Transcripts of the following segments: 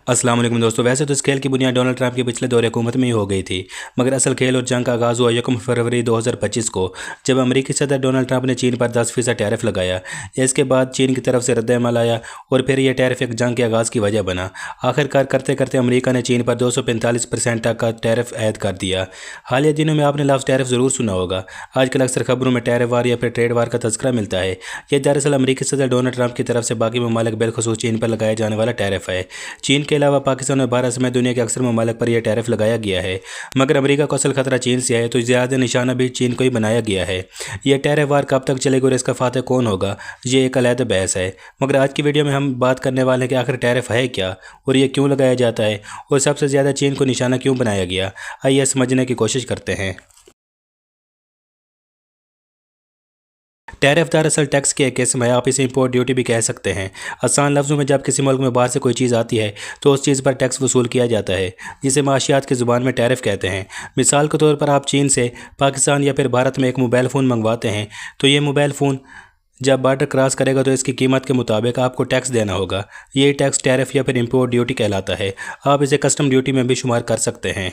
अस्सलाम वालेकुम दोस्तों। वैसे तो इस खेल की बुनियाद डोनाल्ड ट्रंप की पिछले दौर हुकूमत में ही हो गई थी, मगर असल खेल और जंग का आगाज़ हुआ 1 फरवरी 2025 को, जब अमेरिकी सदर डोनाल्ड ट्रंप ने चीन पर 10% टैरिफ लगाया। इसके बाद चीन की तरफ से रद्द-ए-अमल आया और फिर यह टैरिफ एक जंग के आगाज़ की वजह बना। आखिरकार करते करते अमेरिका ने चीन पर 245% तक का टैरिफ ऐद कर दिया। हालिया दिनों में आपने लफ्ज़ टैरिफ ज़रूर सुना होगा। आजकल अक्सर खबरों में टैरिफ वार या फिर ट्रेड वार का तज़किरा मिलता है। यह दरअसल अमेरिकी सदर डोनाल्ड ट्रंप की तरफ से बाकी ममालिक बिलखुसूस चीन पर लगाया जाने वाला टैरिफ है। चीन के अलावा पाकिस्तान और भारत समेत दुनिया के अक्सर ममालिक पर यह टैरिफ लगाया गया है, मगर अमेरिका को असल खतरा चीन से है, तो ज़्यादा निशाना भी चीन को ही बनाया गया है। यह टैरिफ वार कब तक चलेगा और इसका फातह कौन होगा, ये एक अलग बहस है। मगर आज की वीडियो में हम बात करने वाले हैं कि आखिर टैरिफ है क्या और ये क्यों लगाया जाता है और सबसे ज़्यादा चीन को निशाना क्यों बनाया गया। आइए समझने की कोशिश करते हैं। टैरिफ दरअसल टैक्स की एक किस्म है, आप इसे इंपोर्ट ड्यूटी भी कह सकते हैं। आसान लफ्ज़ों में, जब किसी मुल्क में बाहर से कोई चीज़ आती है तो उस चीज़ पर टैक्स वसूल किया जाता है, जिसे माशियात की ज़ुबान में टैरिफ कहते हैं। मिसाल के तौर पर आप चीन से पाकिस्तान या फिर भारत में एक मोबाइल फ़ोन मंगवाते हैं, तो ये मोबाइल फ़ोन जब बॉर्डर क्रॉस करेगा तो इसकी कीमत के मुताबिक आपको टैक्स देना होगा। ये टैक्स टैरिफ या फिर इंपोर्ट ड्यूटी कहलाता है। आप इसे कस्टम ड्यूटी में भी शुमार कर सकते हैं।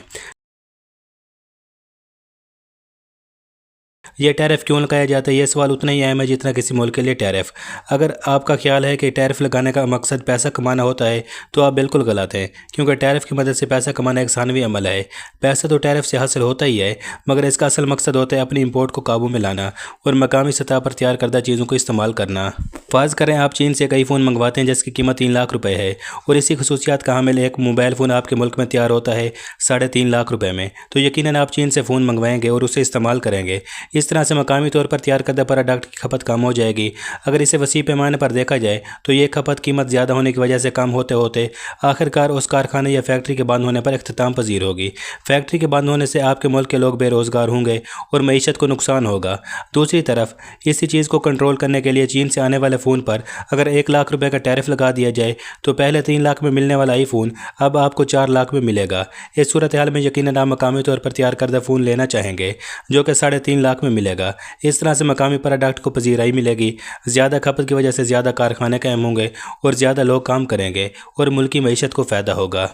ये टैरिफ क्यों लगाया जाता है, ये सवाल उतना ही अहम है जितना किसी मुल्क के लिए टैरिफ। अगर आपका ख्याल है कि टैरिफ लगाने का मकसद पैसा कमाना होता है, तो आप बिल्कुल गलत हैं, क्योंकि टैरिफ की मदद से पैसा कमाना एक सानवी अमल है। पैसा तो टैरिफ से हासिल होता ही है, मगर इसका असल मकसद होता है अपनी इंपोर्ट को काबू में लाना और मकामी सतह पर तैयार करदा चीज़ों को इस्तेमाल करना। फ़र्ज़ करें आप चीन से कई फ़ोन मंगवाते हैं जिसकी कीमत 3 लाख रुपये है, और इसी खसूसियात का हामिल एक मोबाइल फ़ोन आपके मुल्क में तैयार होता है 3.5 लाख रुपये में, तो यकीनन आप चीन से फ़ोन मंगवाएंगे और उसे इस्तेमाल करेंगे। इस तरह से मकामी तौर पर तैयार करदा प्रोडक्ट की खपत कम हो जाएगी। अगर इसे वसी पैमाने पर देखा जाए तो ये खपत कीमत ज़्यादा होने की वजह से कम होते होते आखिरकार उस कारखाने या फैक्ट्री के बंद होने पर इख्तिताम पजीर होगी। फैक्ट्री के बंद होने से आपके मुल्क के लोग बेरोज़गार होंगे और मईशत को नुकसान होगा। दूसरी तरफ इसी चीज़ को कंट्रोल करने के लिए चीन से आने वाले फ़ोन पर अगर 1 लाख रुपये का टैरिफ लगा दिया जाए, तो पहले 3 लाख में मिलने वाला आईफोन अब आपको 4 लाख में मिलेगा। इस सूरत हाल में यकीनन आप मकामी तौर पर तैयार करदा फ़ोन लेना चाहेंगे, जो कि 3.5 लाख में मिलेगा। इस तरह से मकामी प्रोडक्ट को पजीराई मिलेगी। ज़्यादा खपत की वजह से ज़्यादा कारखाने कायम होंगे और ज़्यादा लोग काम करेंगे और मुल्क की मईशत को फ़ायदा होगा।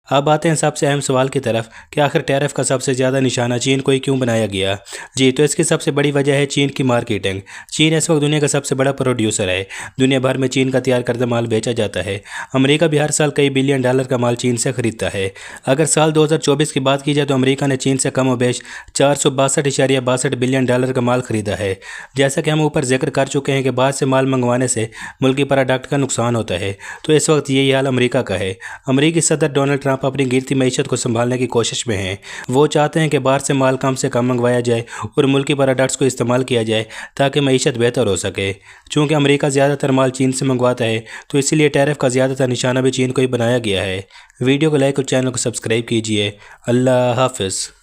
अब आते हैं सबसे अहम सवाल की तरफ कि आखिर टैरिफ का सबसे ज़्यादा निशाना चीन को ही क्यों बनाया गया। जी, तो इसकी सबसे बड़ी वजह है चीन की मार्केटिंग। चीन इस वक्त दुनिया का सबसे बड़ा प्रोड्यूसर है। दुनिया भर में चीन का तैयार करदा माल बेचा जाता है। अमेरिका भी हर साल कई बिलियन डॉलर का माल चीन से खरीदता है। अगर साल 2024 की बात की जाए तो अमेरिका ने चीन से कम व बेश 462.62 बिलियन डॉलर का माल खरीदा है। जैसा कि हम ऊपर जिक्र कर चुके हैं कि बाहर से माल मंगवाने से मुल्की प्रोडक्ट का नुकसान होता है, तो इस वक्त यही हाल अमेरिका का है। अमेरिकी सदर डोनाल्ड ट्रंप अपनी गिरती मईशत को संभालने की कोशिश में हैं। वो चाहते हैं कि बाहर से माल कम से कम मंगवाया जाए और मुल्की प्रोडक्ट्स को इस्तेमाल किया जाए ताकि मईशत बेहतर हो सके। चूँकि अमेरिका ज़्यादातर माल चीन से मंगवाता है, तो इसीलिए टैरिफ का ज़्यादातर निशाना भी चीन को ही बनाया गया है। वीडियो को लाइक और चैनल को सब्सक्राइब कीजिए। अल्लाह हाफिज़।